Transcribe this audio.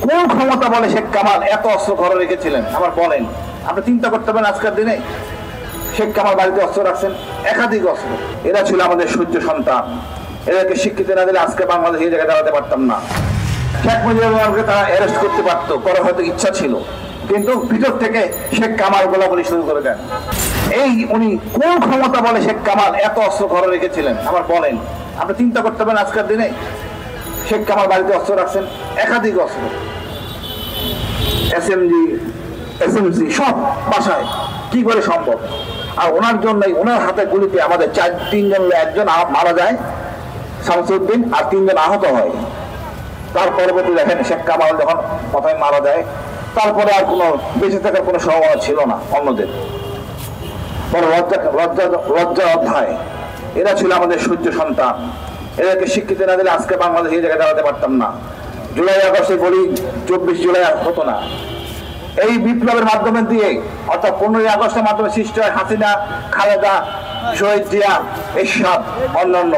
কোন ক্ষমতা বলে শেখ কামাল এত অস্ত্র ঘরে রেখেছিলেন? আবার বলেন, আপনি চিন্তা করতে পারেন আজকের দিনে শেখ কামাল বাড়িতে অস্ত্র রাখছেন, একাধিক অস্ত্র। এরা ছিল আমাদের সূর্য সন্তান। এদেরকে শিক্ষিত না দিলে আজকে বাংলাদেশ এই জায়গায় দাঁড়াতে পারতাম না। শেখ মুজিবুর রহমানকে তারা অ্যারেস্ট করতে পারতো, করার হয়তো ইচ্ছা ছিল, কিন্তু ভিতর থেকে শেখ কামাল গোলাগুলি শুরু করে দেন। এই উনি কোন ক্ষমতা বলে শেখ কামাল এত অস্ত্র ঘরে রেখেছিলেন? আবার বলেন, আপনি চিন্তা করতে পারেন আজকের দিনে শেখ কামাল বাড়িতে অস্ত্র রাখছেন, একাধিক অস্ত্র, এসএমজি সব বাসায়। কি করে সম্ভব? আর ওনার জন্যই, ওনার হাতে গুলিতে আমাদের তিনজন, একজন মারা যায় শামসুদ্দিন, আর 3 জন আহত হয়। তার পরবর্তী দেখেন শেখ কামাল যখন প্রথমে মারা যায়, তারপরে আর কোনো বেঁচে থাকার কোনো সম্ভাবনা ছিল না অন্যদের। লজ্জা অধ্যায়। এরা ছিল আমাদের সূর্য সন্তান। এদেরকে শিক্ষিত না দিলে আজকে বাংলাদেশ এই জায়গায় দাঁড়াতে পারতাম না। জুলাই আগস্টে বলি 24 জুলাই হতো না। এই বিপ্লবের মাধ্যমে দিয়ে, অর্থাৎ 15ই আগস্টের মাধ্যমে সৃষ্টি হয় হাসিনা, খালেদা, শহীদ জিয়া, এরশাদ, অন্যান্য